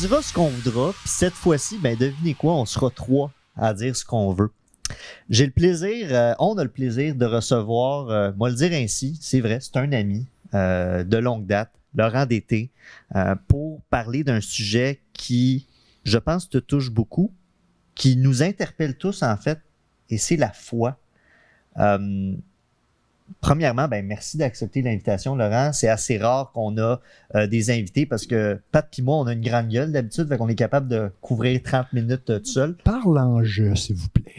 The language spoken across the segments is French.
dira ce qu'on voudra, puis cette fois-ci, ben devinez quoi, on sera 3 à dire ce qu'on veut. J'ai le plaisir, on a le plaisir de recevoir, moi le dire ainsi, c'est vrai, c'est un ami de longue date, Laurent Dété, pour parler d'un sujet qui, je pense, te touche beaucoup, qui nous interpelle tous en fait, et c'est la foi. Premièrement, ben merci d'accepter l'invitation, Laurent. C'est assez rare qu'on a des invités parce que Pat et moi, on a une grande gueule d'habitude, fait qu'on est capable de couvrir 30 minutes tout seul. Parle en jeu, s'il vous plaît.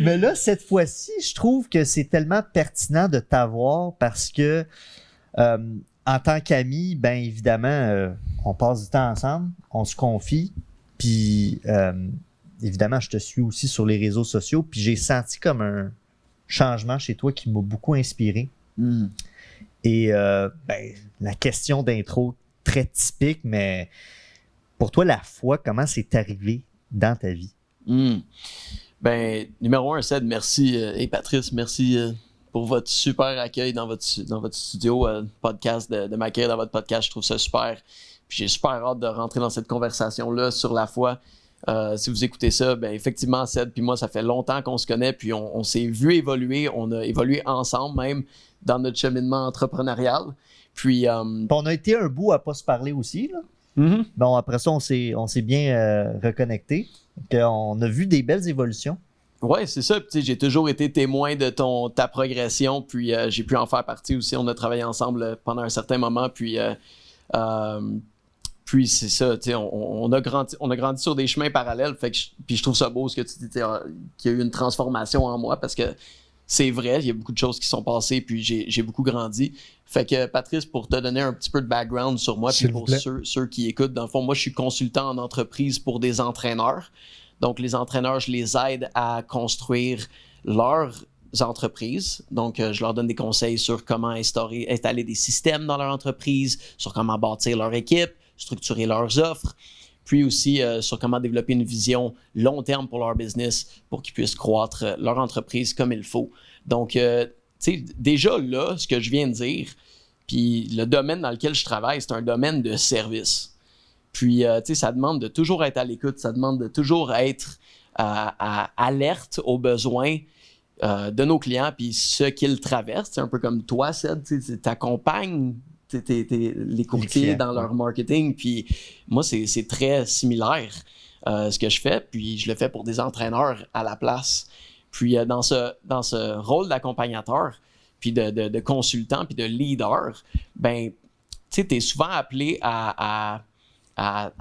Mais là, cette fois-ci, je trouve que c'est tellement pertinent de t'avoir parce que en tant qu'amis, ben évidemment, on passe du temps ensemble, on se confie, puis évidemment, je te suis aussi sur les réseaux sociaux, puis j'ai senti comme un changement chez toi qui m'a beaucoup inspiré. Et la question d'intro, très typique, mais pour toi, la foi, comment c'est arrivé dans ta vie? Ben, numéro 1, Ced, merci. Et Patrice, merci pour votre super accueil dans votre studio, podcast, de m'accueillir dans votre podcast. Je trouve ça super. Puis j'ai super hâte de rentrer dans cette conversation-là sur la foi. Si vous écoutez ça, ben effectivement, Ced puis moi, ça fait longtemps qu'on se connaît, puis on s'est vu évoluer, on a évolué ensemble même dans notre cheminement entrepreneurial. Puis on a été un bout à pas se parler aussi, là. Bon, après ça, on s'est bien reconnecté. On a vu des belles évolutions. Ouais, c'est ça. Puis, j'ai toujours été témoin de ta progression, puis j'ai pu en faire partie aussi. On a travaillé ensemble pendant un certain moment, puis c'est ça, on a grandi sur des chemins parallèles. Fait que puis je trouve ça beau ce que tu dis, qu'il y a eu une transformation en moi parce que c'est vrai, il y a beaucoup de choses qui sont passées, puis j'ai beaucoup grandi. Fait que Patrice, pour te donner un petit peu de background sur moi, puis pour ceux qui écoutent, dans le fond, moi je suis consultant en entreprise pour des entraîneurs. Donc les entraîneurs, je les aide à construire leurs entreprises. Donc, je leur donne des conseils sur comment installer des systèmes dans leur entreprise, sur comment bâtir leur équipe, structurer leurs offres, puis aussi sur comment développer une vision long terme pour leur business pour qu'ils puissent croître leur entreprise comme il faut. Donc, tu sais, déjà là, ce que je viens de dire, puis le domaine dans lequel je travaille, c'est un domaine de service. Puis, tu sais, ça demande de toujours être à l'écoute, ça demande de toujours être alerte aux besoins de nos clients, puis ce qu'ils traversent. C'est un peu comme toi, Ced, tu t'accompagnes les courtiers dans leur marketing, puis moi, c'est très similaire ce que je fais, puis je le fais pour des entraîneurs à la place. Puis dans ce rôle d'accompagnateur, puis de consultant, puis de leader, ben, tu sais, t'es souvent appelé à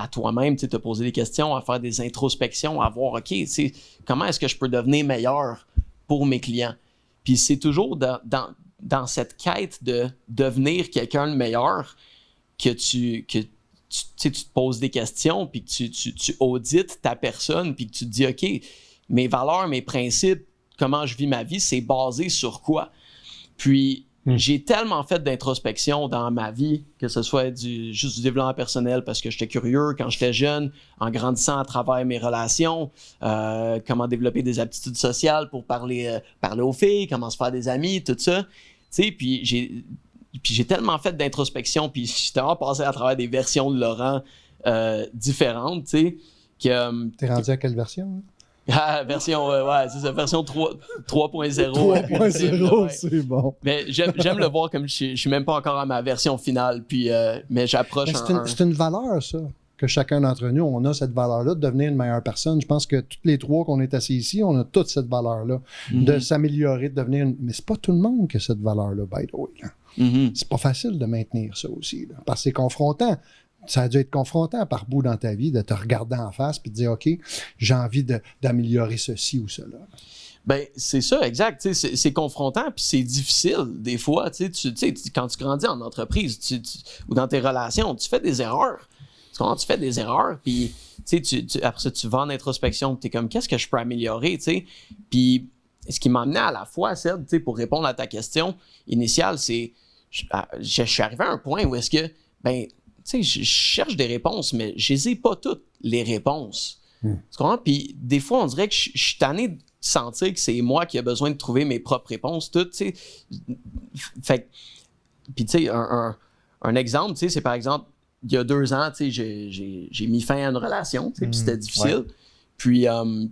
toi-même, te poser des questions, à faire des introspections, à voir, OK, comment est-ce que je peux devenir meilleur pour mes clients? Puis c'est toujours dans cette quête de devenir quelqu'un de meilleur que tu te poses des questions, puis que tu audites ta personne, puis que tu te dis, OK, mes valeurs, mes principes, comment je vis ma vie, c'est basé sur quoi? Puis, j'ai tellement fait d'introspection dans ma vie, que ce soit juste du développement personnel parce que j'étais curieux quand j'étais jeune, en grandissant à travers mes relations, comment développer des aptitudes sociales pour parler aux filles, comment se faire des amis, tout ça. Tu sais, puis j'ai tellement fait d'introspection, puis j'ai tellement passé à travers des versions de Laurent différentes, tu sais, que... T'es rendu à quelle version? Hein? Ah, version, ouais, c'est ça, version 3.0. 3.0, c'est bon. Mais j'aime le voir comme je suis même pas encore à ma version finale, puis, mais j'approche c'est une valeur, ça, que chacun d'entre nous, on a cette valeur-là de devenir une meilleure personne. Je pense que toutes les trois qu'on est assis ici, on a toute cette valeur-là de s'améliorer, de devenir Mais c'est pas tout le monde qui a cette valeur-là, by the way. Là. C'est pas facile de maintenir ça aussi, là, parce que c'est confrontant. Ça a dû être confrontant par bout dans ta vie de te regarder en face et de dire, OK, j'ai envie d'améliorer ceci ou cela. Ben c'est ça, exact. C'est confrontant puis c'est difficile des fois. Quand tu grandis en entreprise ou dans tes relations, tu fais des erreurs. Tu fais des erreurs, puis après ça, tu vas en introspection, tu es comme, qu'est-ce que je peux améliorer? Puis ce qui m'a amené à la fois, Ced, pour répondre à ta question initiale, c'est je suis arrivé à un point où est-ce que, ben, je cherche des réponses, mais je les ai pas toutes, les réponses. Tu comprends? Puis des fois, on dirait que je suis tanné de sentir que c'est moi qui ai besoin de trouver mes propres réponses, toutes, tu sais. Fait puis tu sais, un exemple, tu sais, c'est par exemple, il y a 2 ans, tu sais, j'ai mis fin à une relation, tu sais, puis c'était difficile. Ouais.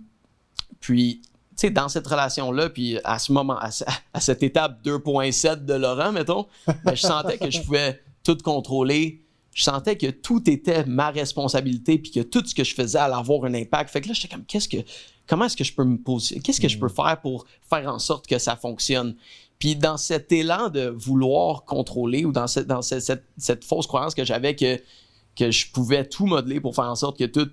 Puis, tu sais, dans cette relation-là, puis à ce moment, à cette étape 2.7 de Laurent, mettons, ben, je sentais que je pouvais tout contrôler. Je sentais que tout était ma responsabilité, puis que tout ce que je faisais allait avoir un impact. Fait que là, j'étais comme, comment est-ce que je peux me positionner? Qu'est-ce que je peux faire pour faire en sorte que ça fonctionne? Puis dans cet élan de vouloir contrôler ou dans cette fausse croyance que j'avais que je pouvais tout modeler pour faire en sorte que tout, tu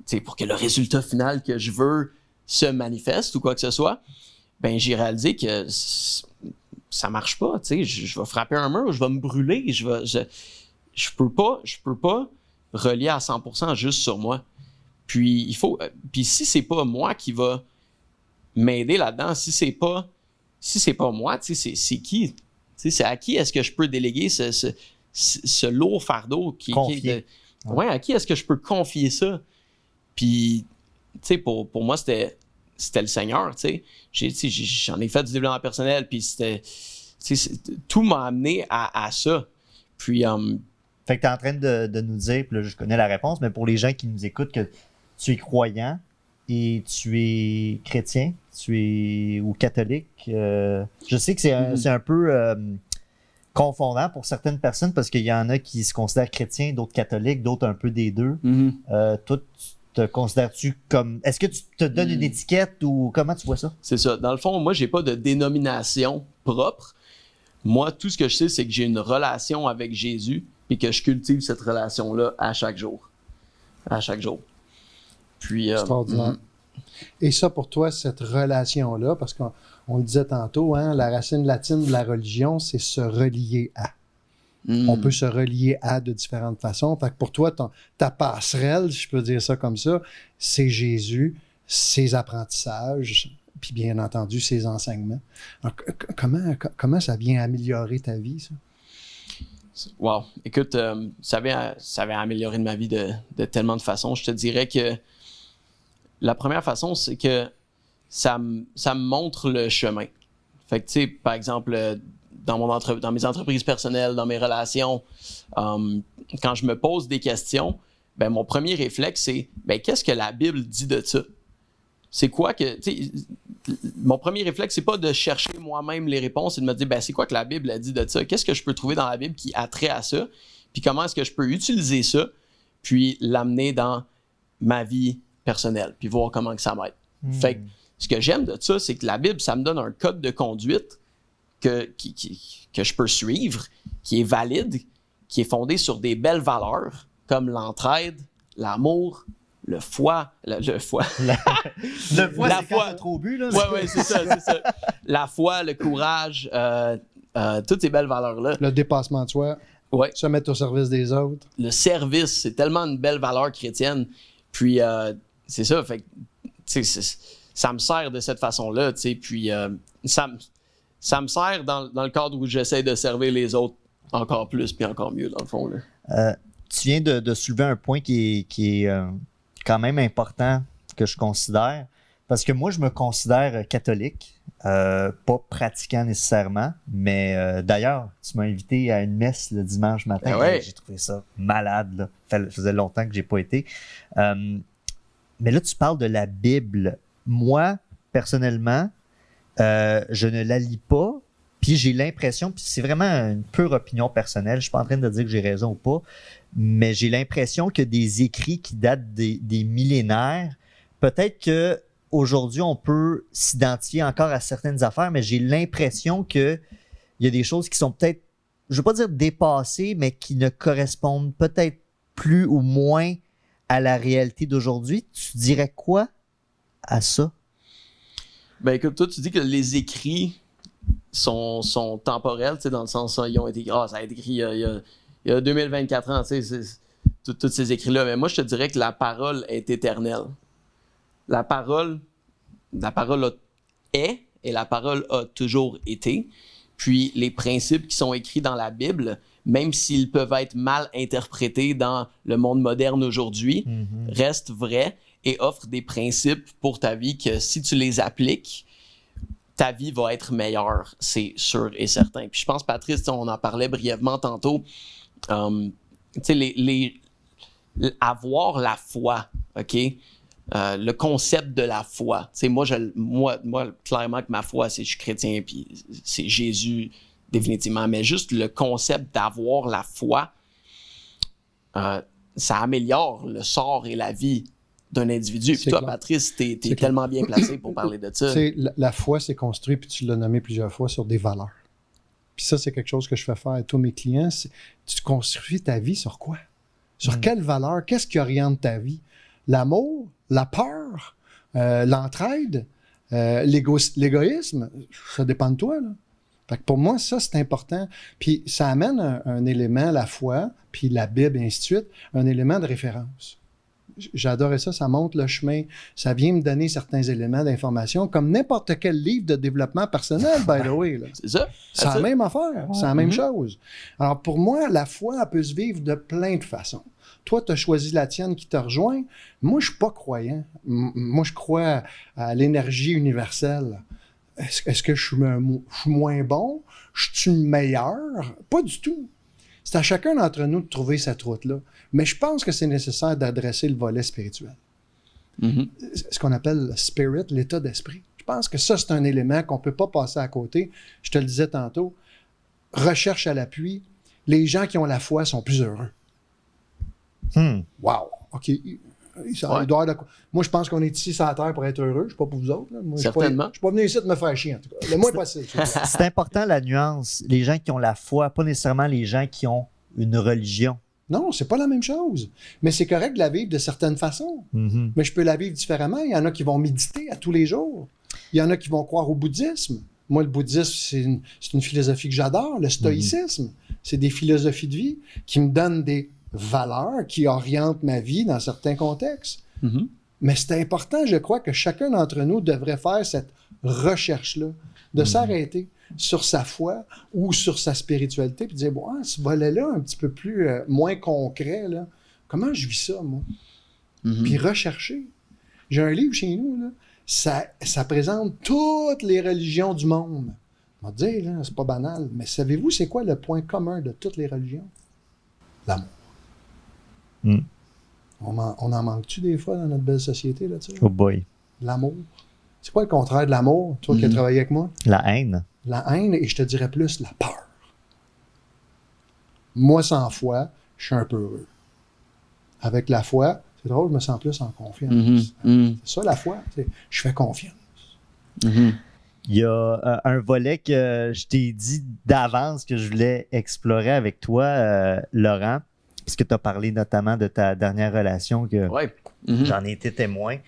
sais, pour que le résultat final que je veux se manifeste ou quoi que ce soit, ben j'ai réalisé que ça marche pas. Tu sais, je vais frapper un mur, je vais me brûler, je peux pas relier à 100% juste sur moi. Puis puis si c'est pas moi qui va m'aider là-dedans, si c'est pas moi, tu sais, c'est qui? Tu sais, c'est à qui est-ce que je peux déléguer ce lourd fardeau ouais, à qui est-ce que je peux confier ça? Puis, tu sais, pour moi, c'était le Seigneur, tu sais. J'en ai fait du développement personnel, puis tout m'a amené à ça. Puis, Fait que tu es en train de nous dire, puis là, je connais la réponse, mais pour les gens qui nous écoutent, que tu es croyant et tu es chrétien, ou catholique. Je sais que c'est un peu confondant pour certaines personnes parce qu'il y en a qui se considèrent chrétiens, d'autres catholiques, d'autres un peu des deux. Toi, te considères-tu comme... Est-ce que tu te donnes une étiquette ou comment tu vois ça? C'est ça. Dans le fond, moi, j'ai pas de dénomination propre. Moi, tout ce que je sais, c'est que j'ai une relation avec Jésus et que je cultive cette relation-là à chaque jour. À chaque jour. Puis... Extraordinaire. Et ça, pour toi, cette relation-là, parce qu'on le disait tantôt, hein, la racine latine de la religion, c'est se relier à. On peut se relier à de différentes façons. Fait que pour toi, ta passerelle, si je peux dire ça comme ça, c'est Jésus, ses apprentissages, puis bien entendu, ses enseignements. Alors, comment ça vient améliorer ta vie, ça? Wow. Écoute, ça avait amélioré ma vie de tellement de façons. Je te dirais que la première façon, c'est que ça me montre le chemin. Fait que, tu sais, par exemple, dans mes entreprises personnelles, dans mes relations, quand je me pose des questions, ben mon premier réflexe, c'est ben qu'est-ce que la Bible dit de ça? C'est quoi que... Mon premier réflexe, c'est pas de chercher moi-même les réponses, c'est de me dire ben c'est quoi que la Bible a dit de ça? Qu'est-ce que je peux trouver dans la Bible qui a trait à ça? Puis comment est-ce que je peux utiliser ça, puis l'amener dans ma vie personnelle, puis voir comment que ça m'aide. Fait que ce que j'aime de ça, c'est que la Bible, ça me donne un code de conduite que je peux suivre, qui est valide, qui est fondé sur des belles valeurs, comme l'entraide, l'amour, le foie. Le foie, c'est quand t'as trop bu, là. Ouais, c'est ça. La foi, le courage, toutes ces belles valeurs-là. Le dépassement de soi, se mettre au service des autres. Le service, c'est tellement une belle valeur chrétienne. Puis, c'est ça, fait que, ça me sert de cette façon-là, tu sais, puis ça me sert dans le cadre où j'essaie de servir les autres encore plus, puis encore mieux, dans le fond, là. Tu viens de soulever un point qui est quand même important, que je considère, parce que moi, je me considère catholique, pas pratiquant nécessairement, mais d'ailleurs, tu m'as invité à une messe le dimanche matin, ouais. J'ai trouvé ça malade, là. Ça faisait longtemps que j'ai pas été. Mais là, tu parles de la Bible. Moi, personnellement, je ne la lis pas, puis j'ai l'impression, puis c'est vraiment une pure opinion personnelle, je suis pas en train de dire que j'ai raison ou pas, mais j'ai l'impression que des écrits qui datent des millénaires, peut-être que aujourd'hui on peut s'identifier encore à certaines affaires, mais j'ai l'impression que il y a des choses qui sont peut-être, je veux pas dire dépassées, mais qui ne correspondent peut-être plus ou moins à la réalité d'aujourd'hui. Tu dirais quoi à ça? Ben écoute, toi, tu dis que les écrits sont temporels, tu sais, dans le sens où ils ont été ça a été écrit il y a 2024 ans, tu sais, tous ces écrits-là. Mais moi, je te dirais que la parole est éternelle. La parole est et la parole a toujours été. Puis les principes qui sont écrits dans la Bible, même s'ils peuvent être mal interprétés dans le monde moderne aujourd'hui, restent vrais et offrent des principes pour ta vie que si tu les appliques, ta vie va être meilleure, c'est sûr et certain. Puis je pense, Patrice, on en parlait brièvement tantôt, avoir la foi, OK? Le concept de la foi. Moi, clairement que ma foi, c'est je suis chrétien, puis c'est Jésus, définitivement. Mais juste le concept d'avoir la foi, ça améliore le sort et la vie d'un individu. Puis toi, clair. Patrice, t'es tellement bien placé pour parler de ça. La foi, c'est construit, puis tu l'as nommé plusieurs fois, sur des valeurs. Puis ça, c'est quelque chose que je fais faire à tous mes clients. Tu construis ta vie sur quoi? Sur quelle valeur? Qu'est-ce qui oriente ta vie? L'amour? La peur? L'entraide? L'égoïsme? Ça dépend de toi, là. Fait que pour moi, ça, c'est important. Puis ça amène un élément, la foi, puis la Bible, et ainsi de suite, un élément de référence. J'adorais ça, ça montre le chemin. Ça vient me donner certains éléments d'information, comme n'importe quel livre de développement personnel, by the way. Là. C'est ça. C'est la même affaire, c'est la même chose. Alors pour moi, la foi, elle peut se vivre de plein de façons. Toi, tu as choisi la tienne qui te rejoint. Moi, je ne suis pas croyant. Moi, je crois à l'énergie universelle. Est-ce que je suis moins bon? Je suis meilleur? Pas du tout. C'est à chacun d'entre nous de trouver cette route-là. Mais je pense que c'est nécessaire d'adresser le volet spirituel. Ce qu'on appelle le spirit, l'état d'esprit. Je pense que ça, c'est un élément qu'on ne peut pas passer à côté. Je te le disais tantôt. Recherche à l'appui. Les gens qui ont la foi sont plus heureux. Wow! OK. Il doit moi, je pense qu'on est ici sur la terre pour être heureux. Je ne suis pas pour vous autres. Là. Moi, certainement. Je ne suis pas venu ici de me faire chier, en tout cas. Le moins possible. C'est important, la nuance. Les gens qui ont la foi, pas nécessairement les gens qui ont une religion. Non, c'est pas la même chose. Mais c'est correct de la vivre de certaines façons. Mais je peux la vivre différemment. Il y en a qui vont méditer à tous les jours. Il y en a qui vont croire au bouddhisme. Moi, le bouddhisme, c'est une philosophie que j'adore. Le stoïcisme, c'est des philosophies de vie qui me donnent des valeurs, qui orientent ma vie dans certains contextes. Mais c'est important, je crois, que chacun d'entre nous devrait faire cette recherche-là, de s'arrêter sur sa foi ou sur sa spiritualité, puis dire, bon, ce volet-là, un petit peu plus, moins concret, là, comment je vis ça, moi? Puis rechercher. J'ai un livre chez nous, là, ça présente toutes les religions du monde. On va dire, là, c'est pas banal, mais savez-vous c'est quoi le point commun de toutes les religions? L'amour. On en manque-tu des fois dans notre belle société, là-dessus? Oh boy. L'amour. C'est quoi le contraire de l'amour, toi qui as travaillé avec moi? La haine. La haine, et je te dirais plus la peur. Moi, sans foi, je suis un peu heureux. Avec la foi, c'est drôle, je me sens plus en confiance. C'est ça, la foi. Je fais confiance. Il y a un volet que je t'ai dit d'avance que je voulais explorer avec toi, Laurent, puisque tu as parlé notamment de ta dernière relation que j'en ai été témoin.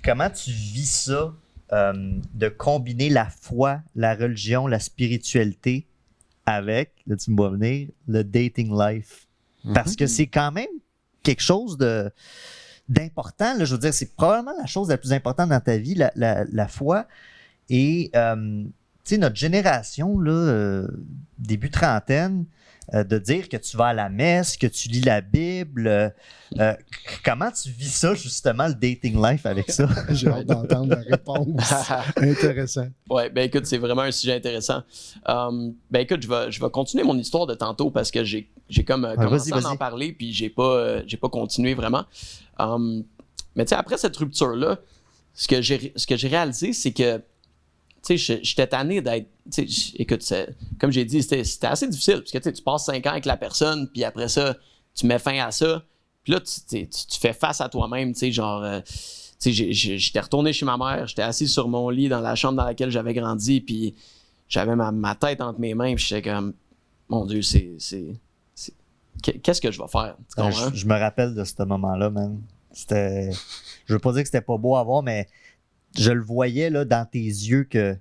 Comment tu vis ça, de combiner la foi, la religion, la spiritualité avec, là tu me vois venir, le dating life? Parce que c'est quand même quelque chose d'important. Là, je veux dire, c'est probablement la chose la plus importante dans ta vie, la foi. Et, tu sais, notre génération, là, début trentaine, de dire que tu vas à la messe, que tu lis la Bible. Comment tu vis ça, justement, le dating life avec ça? J'ai hâte d'entendre la réponse. Intéressant. Oui, ben écoute, c'est vraiment un sujet intéressant. Ben écoute, je vais continuer mon histoire de tantôt parce que j'ai comme commencé à en parler puis j'ai pas continué vraiment. Mais tu sais, après cette rupture-là, ce que j'ai réalisé, c'est que tu sais, j'étais tanné d'être. Écoute, comme j'ai dit, c'était assez difficile parce que tu passes 5 ans avec la personne, puis après ça, tu mets fin à ça. Puis là, tu fais face à toi-même, tu sais, genre. J'étais retourné chez ma mère, j'étais assis sur mon lit dans la chambre dans laquelle j'avais grandi, puis j'avais ma tête entre mes mains, puis j'étais comme, mon Dieu, qu'est-ce que je vais faire? Tu comprends? Je me rappelle de ce moment-là, man. Je veux pas dire que c'était pas beau à voir, mais je le voyais là, dans tes yeux que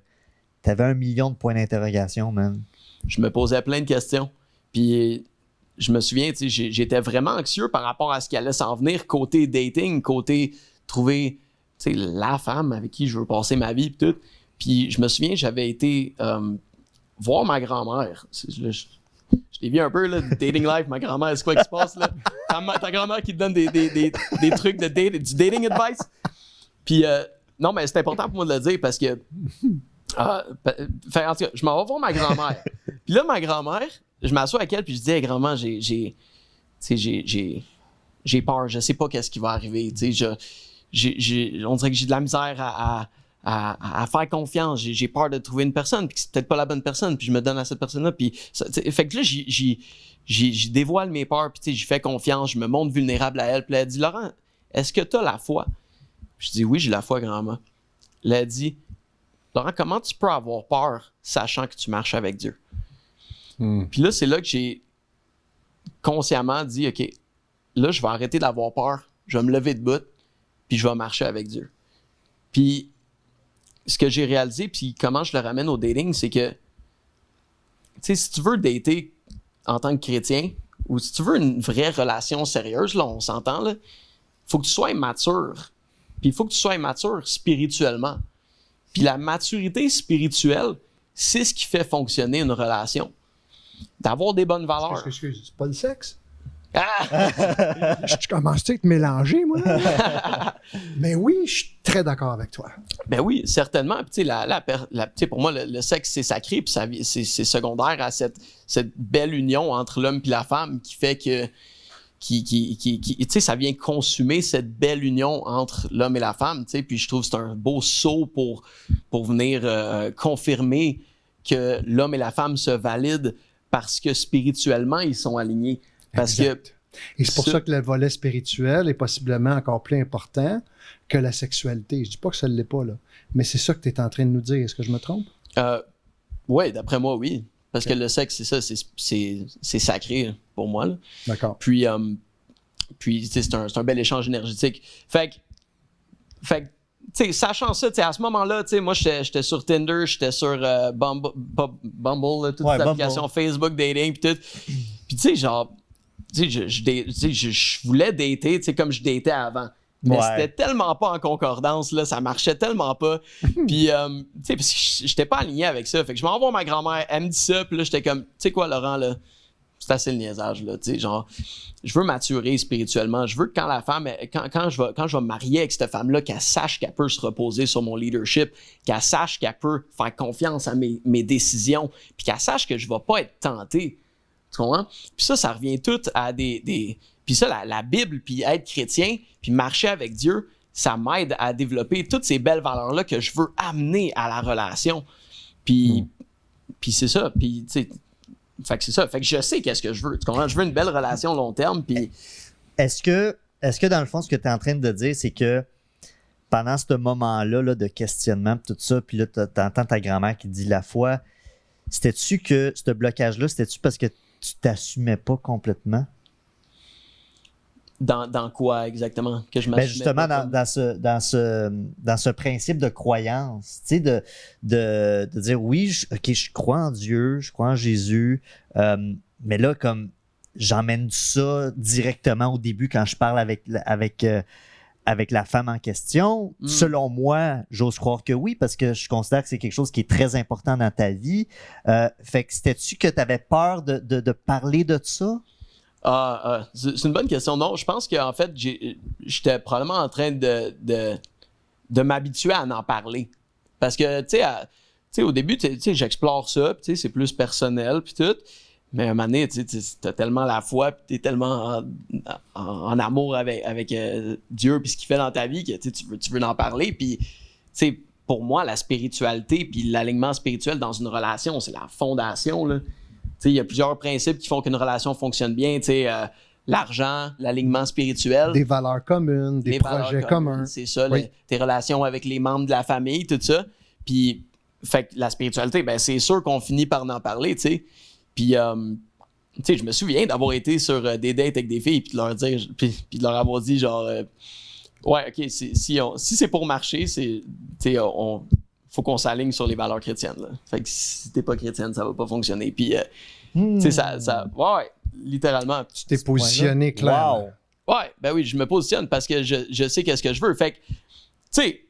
t'avais 1 million de points d'interrogation, man. Je me posais plein de questions. Puis je me souviens, j'étais vraiment anxieux par rapport à ce qui allait s'en venir côté dating, côté trouver la femme avec qui je veux passer ma vie, puis tout. Puis je me souviens, j'avais été voir ma grand-mère. Je t'ai vu un peu, là, dating life, ma grand-mère, c'est quoi qui se passe, là? Ta grand-mère qui te donne des trucs de du dating advice. Puis non, mais c'est important pour moi de le dire parce que en tout cas, je m'en vais voir ma grand-mère. Puis là, ma grand-mère, je m'assois avec elle, puis je dis, hey, grand-mère, j'ai peur, je sais pas qu'est-ce qui va arriver. Tu sais, on dirait que j'ai de la misère à faire confiance. J'ai peur de trouver une personne, puis que c'est peut-être pas la bonne personne, puis je me donne à cette personne-là. Puis fait que là, j'y dévoile mes peurs, puis j'y fais confiance, je me montre vulnérable à elle. Puis elle dit, Laurent, est-ce que tu as la foi? Puis je dis, oui, j'ai la foi, grand-mère. Elle a dit, Laurent, comment tu peux avoir peur sachant que tu marches avec Dieu? Puis là, c'est là que j'ai consciemment dit, OK, là, je vais arrêter d'avoir peur, je vais me lever de bout, puis je vais marcher avec Dieu. Puis, ce que j'ai réalisé, puis comment je le ramène au dating, c'est que, tu sais, si tu veux dater en tant que chrétien, ou si tu veux une vraie relation sérieuse, là, on s'entend, là, faut que tu sois mature. Puis il faut que tu sois mature spirituellement. Puis la maturité spirituelle, c'est ce qui fait fonctionner une relation. D'avoir des bonnes valeurs. Excuse, c'est pas le sexe? Ah! Je commence à te mélanger, moi. Mais oui, je suis très d'accord avec toi. Ben oui, certainement. Puis, tu sais, pour moi, le sexe, c'est sacré, puis c'est secondaire à cette belle union entre l'homme et la femme qui fait que tu sais, ça vient consumer cette belle union entre l'homme et la femme, tu sais, puis je trouve que c'est un beau saut pour venir confirmer que l'homme et la femme se valident parce que spirituellement, ils sont alignés. Parce exact. Et c'est pour ça que le volet spirituel est possiblement encore plus important que la sexualité. Je dis pas que ça ne l'est pas, là, mais c'est ça que tu es en train de nous dire. Est-ce que je me trompe? Oui, d'après moi, oui. Parce que le sexe, c'est ça, c'est sacré pour moi. Là. D'accord. Puis c'est un bel échange énergétique. Fait que tu sais, sachant ça, à ce moment-là, moi, j'étais sur Tinder, j'étais sur Bumble, là, toutes les applications, Facebook, dating, puis tout. Puis tu sais, genre, je voulais dater, comme je datais avant. Mais c'était tellement pas en concordance, là, ça marchait tellement pas. Puis, tu sais, parce que j'étais pas aligné avec ça. Fait que je m'envoie ma grand-mère, elle me dit ça, puis là, j'étais comme, tu sais quoi, Laurent, là, c'est assez le niaisage, là, tu sais, genre, je veux maturer spirituellement. Je veux que quand la femme, quand je vais me marier avec cette femme-là, qu'elle sache qu'elle peut se reposer sur mon leadership, qu'elle sache qu'elle peut faire confiance à mes décisions, puis qu'elle sache que je vais pas être tenté. Tu comprends? Puis ça revient tout à des puis ça, la Bible, puis être chrétien, puis marcher avec Dieu, ça m'aide à développer toutes ces belles valeurs-là que je veux amener à la relation. Puis c'est ça. Puis, tu sais, fait que c'est ça. Fait que je sais qu'est-ce que je veux. Tu comprends? Je veux une belle relation long terme. Puis... Est-ce que dans le fond, ce que tu es en train de dire, c'est que pendant ce moment-là là, de questionnement, tout ça, puis là, tu entends ta grand-mère qui dit la foi, c'était-tu que ce blocage-là, c'était-tu parce que tu t'assumais pas complètement? Dans quoi exactement que je m'assumais? Justement, dans ce principe de croyance, tu sais, de dire oui, je crois en Dieu, je crois en Jésus, mais là, comme j'emmène ça directement au début quand je parle avec la femme en question, selon moi, j'ose croire que oui, parce que je considère que c'est quelque chose qui est très important dans ta vie. Fait que c'était-tu que tu avais peur de parler de ça? C'est une bonne question. Non, je pense qu'en fait, j'étais probablement en train de m'habituer à en parler. Parce que, tu sais, au début, tu sais, j'explore ça, puis tu sais, c'est plus personnel, puis tout. Mais à un moment donné, tu as tellement la foi, puis tu es tellement en amour avec Dieu, puis ce qu'il fait dans ta vie, que tu veux en parler. Puis, tu sais, pour moi, la spiritualité, puis l'alignement spirituel dans une relation, c'est la fondation, là. Il y a plusieurs principes qui font qu'une relation fonctionne bien. L'argent, l'alignement spirituel. Des valeurs communes, des projets communs. C'est ça, oui. Tes relations avec les membres de la famille, tout ça. Puis, fait que la spiritualité, ben, c'est sûr qu'on finit par en parler, tu sais. Puis, tu sais, je me souviens d'avoir été sur des dates avec des filles, puis de leur dire, puis de leur avoir dit, genre, ouais, OK, si c'est pour marcher, c'est, tu sais, faut qu'on s'aligne sur les valeurs chrétiennes, là. Fait que si t'es pas chrétienne, ça va pas fonctionner. Puis, tu sais, ça ouais, littéralement. Tu t'es positionné clairement. Wow. Ouais, ben oui, je me positionne parce que je sais qu'est-ce que je veux. Fait que, tu sais,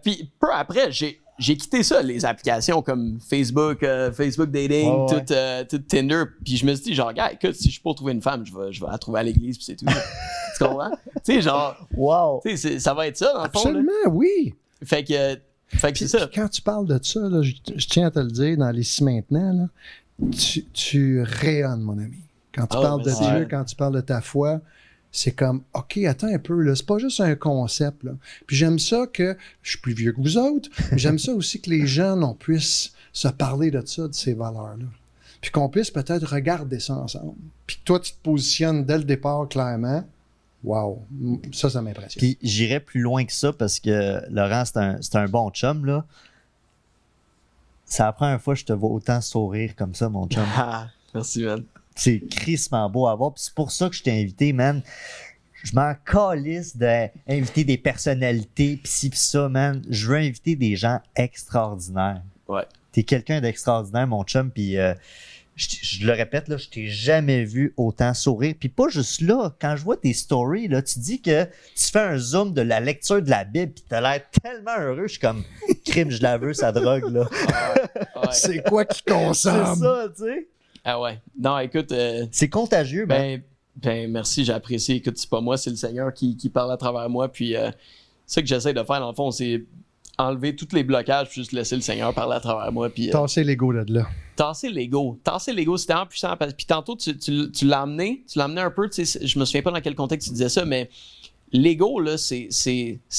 puis peu après, j'ai quitté ça, les applications comme Facebook Dating, tout Tinder. Puis je me suis dit, genre, gars, écoute, si je suis pour trouver une femme, je vais la trouver à l'église, puis c'est tout. Tu comprends? Tu sais, genre, tu sais, ça va être ça, dans le fond. Absolument, oui. Fait que c'est ça. Quand tu parles de ça, là, je tiens à te le dire, dans les si maintenant, là, Tu rayonnes, mon ami. Quand tu parles de Dieu, quand tu parles de ta foi, c'est comme, OK, attends un peu, là, c'est pas juste un concept. Là. Puis j'aime ça que, je suis plus vieux que vous autres, mais j'aime ça aussi que les jeunes, on puisse se parler de ça, de ces valeurs-là. Puis qu'on puisse peut-être regarder ça ensemble. Puis que toi, tu te positionnes dès le départ clairement. Wow, ça m'impressionne. Puis j'irais plus loin que ça parce que Laurent, c'est un bon chum, là. C'est la première fois que je te vois autant sourire comme ça, mon chum. Merci, man. C'est crissement beau à voir. Puis c'est pour ça que je t'ai invité, man. Je m'en calisse d'inviter des personnalités, pis ci pis ça, man. Je veux inviter des gens extraordinaires. Ouais. T'es quelqu'un d'extraordinaire, mon chum, puis je le répète, là, je t'ai jamais vu autant sourire. Puis pas juste là, quand je vois tes stories, là, tu dis que tu fais un zoom de la lecture de la Bible, puis t'as l'air tellement heureux, je suis comme, crime, je la veux, sa drogue, là. Ouais. C'est quoi qui consomme? C'est ça, tu sais. Ah ouais. Non, écoute... c'est contagieux, man. Ben, merci, j'ai apprécié. Écoute, c'est pas moi, c'est le Seigneur qui parle à travers moi. Puis, ça que j'essaie de faire, dans le fond, c'est enlever tous les blocages, puis juste laisser le Seigneur parler à travers moi. Puis, tasser l'ego de là. Tasser l'ego, c'était vraiment puissant. Puis tantôt, tu l'as amené un peu. Je me souviens pas dans quel contexte tu disais ça, mais l'ego, là, c'est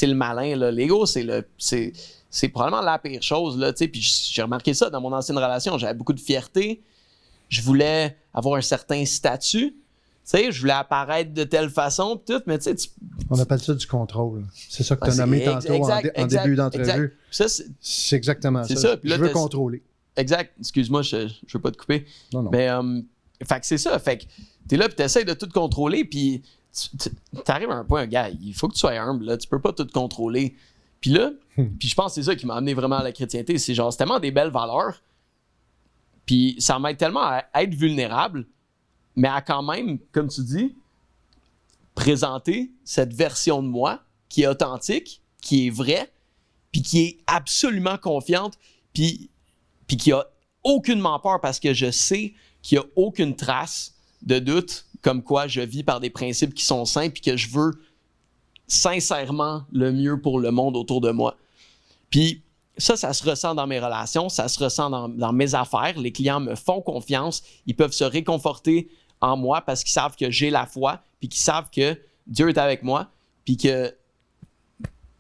le malin. Là. L'ego, c'est probablement la pire chose. Là, puis j'ai remarqué ça dans mon ancienne relation. J'avais beaucoup de fierté. Je voulais avoir un certain statut. Je voulais apparaître de telle façon, tout, mais tu sais... On appelle ça du contrôle. C'est ça que tu as nommé tantôt en début d'entrevue. C'est exactement ça. Je veux contrôler. Exact. Excuse-moi, je veux pas te couper. Non. Mais, fait que c'est ça. Fait que t'es là, puis t'essayes de tout contrôler, puis t'arrives à un point, gars, il faut que tu sois humble, là. Tu peux pas tout contrôler. Puis là, puis je pense que c'est ça qui m'a amené vraiment à la chrétienté. C'est genre, c'est tellement des belles valeurs, puis ça m'aide tellement à être vulnérable, mais à quand même, comme tu dis, présenter cette version de moi qui est authentique, qui est vraie, puis qui est absolument confiante, puis qui a aucunement peur parce que je sais qu'il n'y a aucune trace de doute comme quoi je vis par des principes qui sont sains, puis que je veux sincèrement le mieux pour le monde autour de moi. Puis ça se ressent dans mes relations, ça se ressent dans mes affaires. Les clients me font confiance, ils peuvent se réconforter en moi parce qu'ils savent que j'ai la foi, puis qu'ils savent que Dieu est avec moi, puis que,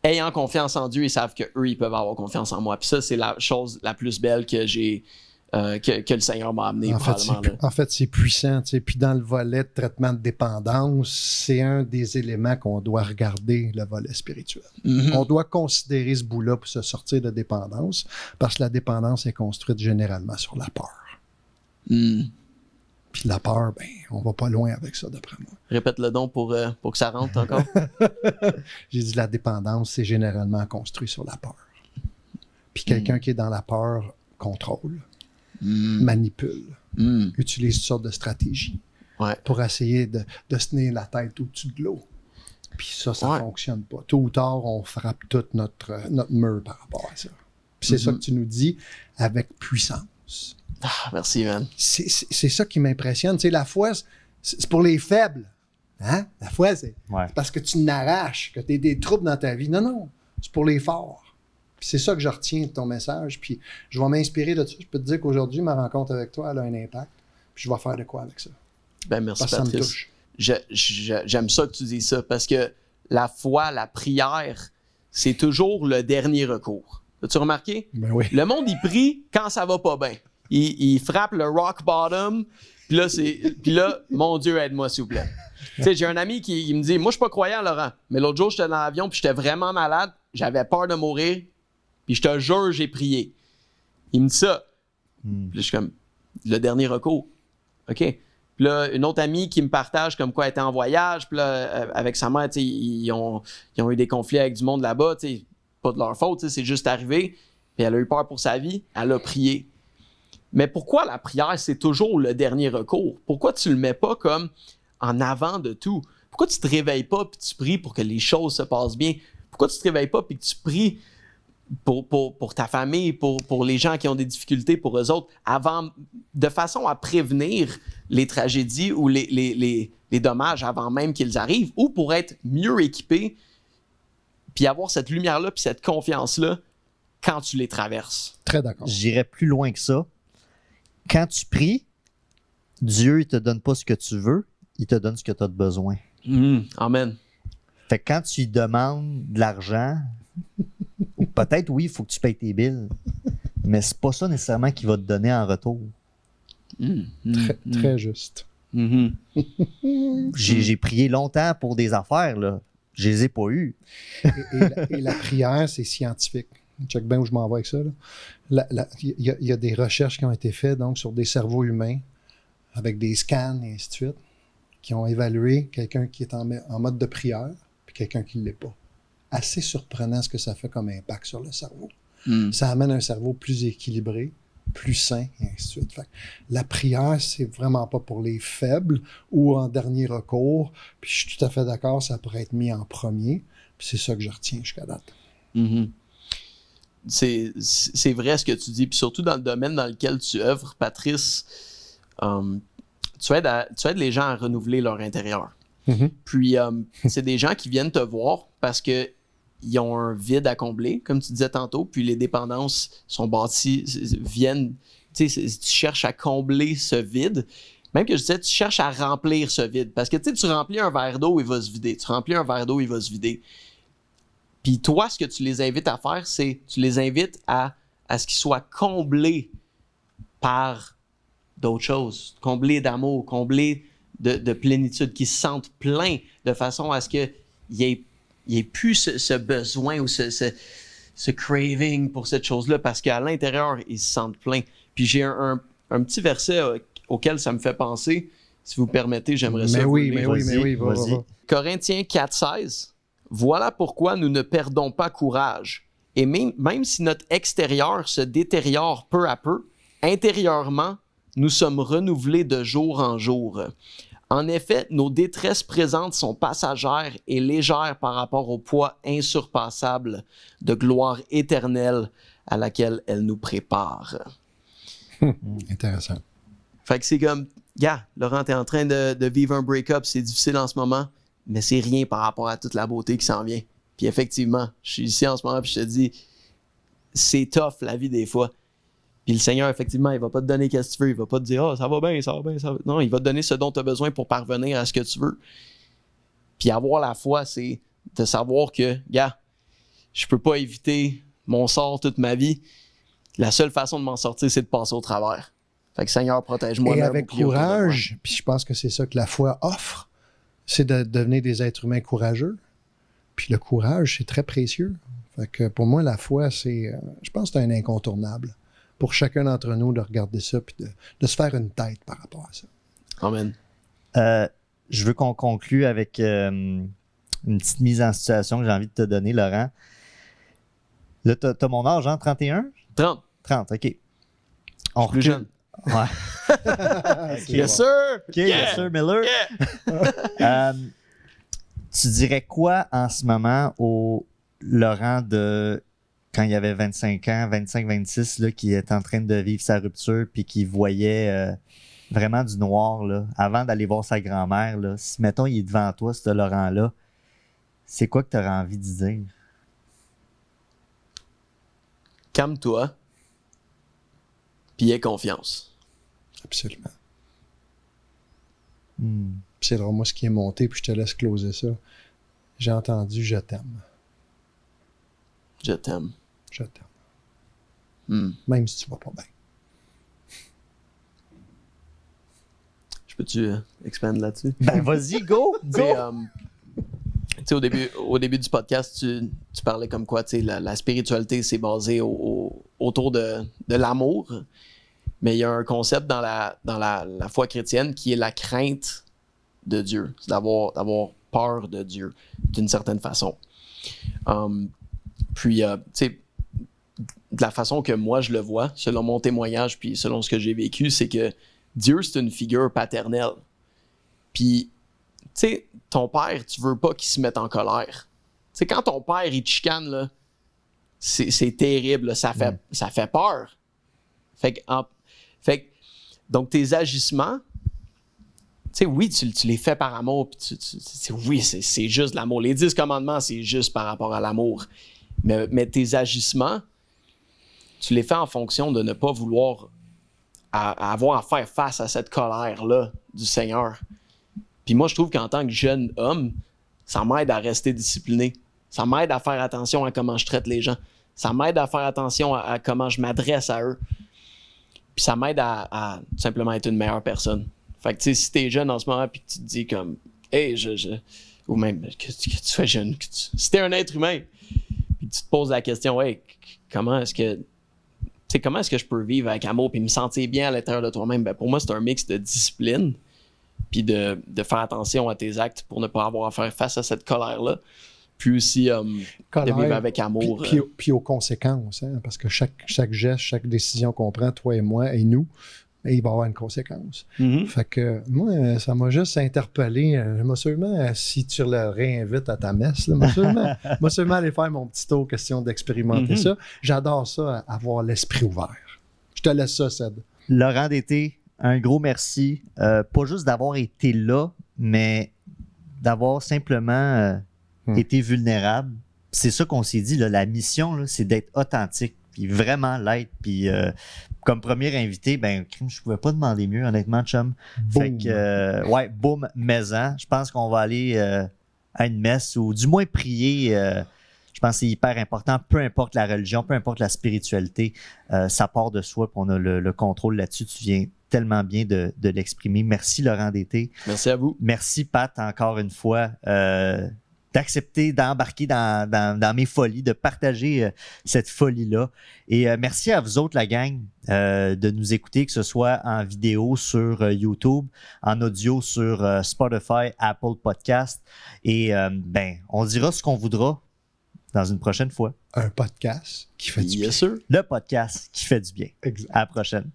ayant confiance en Dieu, ils savent qu'eux, ils peuvent avoir confiance en moi. Puis ça, c'est la chose la plus belle que j'ai, que le Seigneur m'a amené, probablement. En fait, c'est puissant. Puis dans le volet de traitement de dépendance, c'est un des éléments qu'on doit regarder, le volet spirituel. Mm-hmm. On doit considérer ce bout-là pour se sortir de dépendance, parce que la dépendance est construite généralement sur la peur. Mm. Puis la peur, ben, on va pas loin avec ça, d'après moi. Répète-le donc pour que ça rentre encore. J'ai dit la dépendance, c'est généralement construit sur la peur. Puis quelqu'un qui est dans la peur contrôle, manipule, utilise toutes sortes de stratégies pour essayer de se tenir la tête au-dessus de l'eau. Puis ça fonctionne pas. Tôt ou tard, on frappe tout notre mur par rapport à ça. Puis c'est ça que tu nous dis avec puissance. Ah, merci, man. C'est ça qui m'impressionne. Tu sais, la foi, c'est pour les faibles. Hein? La foi, c'est parce que tu n'arraches, que tu as des troubles dans ta vie. Non, c'est pour les forts. Puis c'est ça que je retiens de ton message. Puis je vais m'inspirer de ça. Je peux te dire qu'aujourd'hui, ma rencontre avec toi, elle a un impact. Puis je vais faire de quoi avec ça? Ben, merci, parce que Patrice. ça me touche. J'aime ça que tu dises ça parce que la foi, la prière, c'est toujours le dernier recours. As-tu remarqué? Ben oui. Le monde, il prie quand ça va pas bien. Il frappe le rock bottom, puis là, mon Dieu, aide-moi, s'il vous plaît. Tu sais, j'ai un ami qui me dit, moi, je suis pas croyant, Laurent, mais l'autre jour, j'étais dans l'avion, puis j'étais vraiment malade, j'avais peur de mourir, puis je te jure, j'ai prié. Il me dit ça. Puis je suis comme, le dernier recours. OK. Puis là, une autre amie qui me partage comme quoi elle était en voyage, puis là, avec sa mère, tu sais, ils ont eu des conflits avec du monde là-bas, tu sais, pas de leur faute, tu sais, c'est juste arrivé, puis elle a eu peur pour sa vie, elle a prié. Mais pourquoi la prière, c'est toujours le dernier recours? Pourquoi tu le mets pas comme en avant de tout? Pourquoi tu te réveilles pas et tu pries pour que les choses se passent bien? Pourquoi tu te réveilles pas et que tu pries pour ta famille, pour les gens qui ont des difficultés, pour eux autres, de façon à prévenir les tragédies ou les dommages avant même qu'ils arrivent, ou pour être mieux équipé puis avoir cette lumière-là puis cette confiance-là quand tu les traverses? Très d'accord. J'irais plus loin que ça. quand tu pries, Dieu, il te donne pas ce que tu veux, il te donne ce que tu as de besoin. Amen. Fait que quand tu lui demandes de l'argent, peut-être, oui, il faut que tu payes tes billes, mais c'est pas ça nécessairement qu'il va te donner en retour. Très juste. J'ai prié longtemps pour des affaires, là. Je les ai pas eues. Et la prière, c'est scientifique. Check bien où je m'en vais avec ça. Il y a des recherches qui ont été faites donc, sur des cerveaux humains avec des scans et ainsi de suite qui ont évalué quelqu'un qui est en mode de prière puis quelqu'un qui ne l'est pas. Assez surprenant ce que ça fait comme impact sur le cerveau. Ça amène un cerveau plus équilibré, plus sain, et ainsi de suite. Fait que la prière, c'est vraiment pas pour les faibles ou en dernier recours. Puis je suis tout à fait d'accord, ça pourrait être mis en premier. Puis c'est ça que je retiens jusqu'à date. C'est vrai ce que tu dis. Puis surtout dans le domaine dans lequel tu œuvres, Patrice, tu aides les gens à renouveler leur intérieur. Puis c'est des gens qui viennent te voir parce que ils ont un vide à combler, comme tu disais tantôt, puis les dépendances sont bâties, viennent, tu cherches à combler ce vide. Même que je disais, tu cherches à remplir ce vide. Parce que tu remplis un verre d'eau, il va se vider. Tu remplis un verre d'eau, il va se vider. Puis toi, ce que tu les invites à faire, c'est tu les invites à ce qu'ils soient comblés par d'autres choses. Comblés d'amour, comblés de plénitude, qu'ils se sentent pleins de façon à ce qu'il y ait plus ce besoin ou ce craving pour cette chose-là parce qu'à l'intérieur, ils se sentent pleins. Puis j'ai un petit verset auquel ça me fait penser. Si vous permettez, j'aimerais ça vous lire. Mais oui, vas-y. Corinthiens 4,16. Voilà pourquoi nous ne perdons pas courage. Et même si notre extérieur se détériore peu à peu, intérieurement, nous sommes renouvelés de jour en jour. En effet, nos détresses présentes sont passagères et légères par rapport au poids insurpassable de gloire éternelle à laquelle elles nous préparent. Intéressant. Fait que c'est comme, Laurent, t'es en train de vivre un break-up, c'est difficile en ce moment, mais c'est rien par rapport à toute la beauté qui s'en vient. Puis effectivement, je suis ici en ce moment et je te dis, c'est tough la vie des fois. Puis le Seigneur, effectivement, il va pas te donner ce que tu veux. Il va pas te dire « ça va bien, ça va bien, ça va bien. » Non, il va te donner ce dont tu as besoin pour parvenir à ce que tu veux. Puis avoir la foi, c'est de savoir que, je peux pas éviter mon sort toute ma vie. La seule façon de m'en sortir, c'est de passer au travers. Fait que Seigneur, protège-moi. Et avec courage, puis je pense que c'est ça que la foi offre, c'est de devenir des êtres humains courageux. Puis le courage, c'est très précieux. Fait que pour moi, la foi, c'est, je pense que c'est un incontournable pour chacun d'entre nous de regarder ça et de se faire une tête par rapport à ça. Amen. Je veux qu'on conclue avec une petite mise en situation que j'ai envie de te donner, Laurent. Là, t'as mon âge, hein? 31? 30. 30, OK. On plus jeune. Ouais. Yes, sir! OK, yes, sir, Miller. Yeah. Tu dirais quoi en ce moment au Laurent de quand il avait 25 ans, 25-26, là, qui est en train de vivre sa rupture puis qui voyait vraiment du noir, là, avant d'aller voir sa grand-mère, là, si, mettons, il est devant toi, ce Laurent-là, c'est quoi que tu aurais envie de dire? Calme-toi, puis aie confiance. Absolument. C'est alors moi ce qui est monté, puis je te laisse closer ça. J'ai entendu « je t'aime ». Je t'aime. Je t'aime. Même si tu vas pas bien. Je peux-tu expand là-dessus? Ben vas-y, go! Go! Tu sais, au début du podcast, tu parlais comme quoi, tu sais, la spiritualité, c'est basé autour de l'amour. Mais il y a un concept dans la foi chrétienne qui est la crainte de Dieu. C'est d'avoir peur de Dieu, d'une certaine façon. Puis, tu sais, de la façon que moi je le vois, selon mon témoignage, puis selon ce que j'ai vécu, c'est que Dieu, c'est une figure paternelle. Puis, tu sais, ton père, tu veux pas qu'il se mette en colère. Tu sais, quand ton père, il te chicane, là, c'est terrible, là, ça fait peur. Donc, tes agissements, tu sais, oui, tu les fais par amour, puis oui, c'est juste l'amour. Les 10 commandements, c'est juste par rapport à l'amour. Mais tes agissements, tu les fais en fonction de ne pas vouloir à avoir à faire face à cette colère-là du Seigneur. Puis moi, je trouve qu'en tant que jeune homme, ça m'aide à rester discipliné. Ça m'aide à faire attention à comment je traite les gens. Ça m'aide à faire attention à comment je m'adresse à eux. Puis ça m'aide à tout simplement être une meilleure personne. Fait que tu sais, si t'es jeune en ce moment puis que tu te dis comme « Hey, ou même que tu fais jeune, si t'es un être humain, puis tu te poses la question « Hey, comment est-ce que je peux vivre avec amour puis me sentir bien à l'intérieur de toi-même? » Ben pour moi, c'est un mix de discipline puis de faire attention à tes actes pour ne pas avoir à faire face à cette colère-là. Puis aussi de vivre avec amour. Puis aux conséquences, hein, parce que chaque geste, chaque décision qu'on prend, toi et moi et nous, il va y avoir une conséquence. Mm-hmm. Fait que moi, ça m'a juste interpellé. Moi, sûrement, si tu le réinvites à ta messe, là, moi, sûrement aller faire mon petit tour, question d'expérimenter ça. J'adore ça, avoir l'esprit ouvert. Je te laisse ça, Ced. Laurent Dété, un gros merci. Pas juste d'avoir été là, mais d'avoir simplement été vulnérable. C'est ça qu'on s'est dit, là, la mission, là, c'est d'être authentique, puis vraiment l'être. Puis comme premier invité, ben, je pouvais pas demander mieux, honnêtement, chum. Boom. Fait que, ouais, boum, maison. Je pense qu'on va aller à une messe ou du moins prier. Je pense que c'est hyper important, peu importe la religion, peu importe la spiritualité, ça part de soi, puis on a le contrôle là-dessus. Tu viens tellement bien de l'exprimer. Merci, Laurent Dété. Merci à vous. Merci, Pat, encore une fois, d'accepter d'embarquer dans mes folies, de partager cette folie-là. Et merci à vous autres, la gang, de nous écouter, que ce soit en vidéo sur YouTube, en audio sur Spotify, Apple Podcast. Et ben, on dira ce qu'on voudra dans une prochaine fois. Un podcast qui fait du bien. Yes, sir. Le podcast qui fait du bien. Exact. À la prochaine.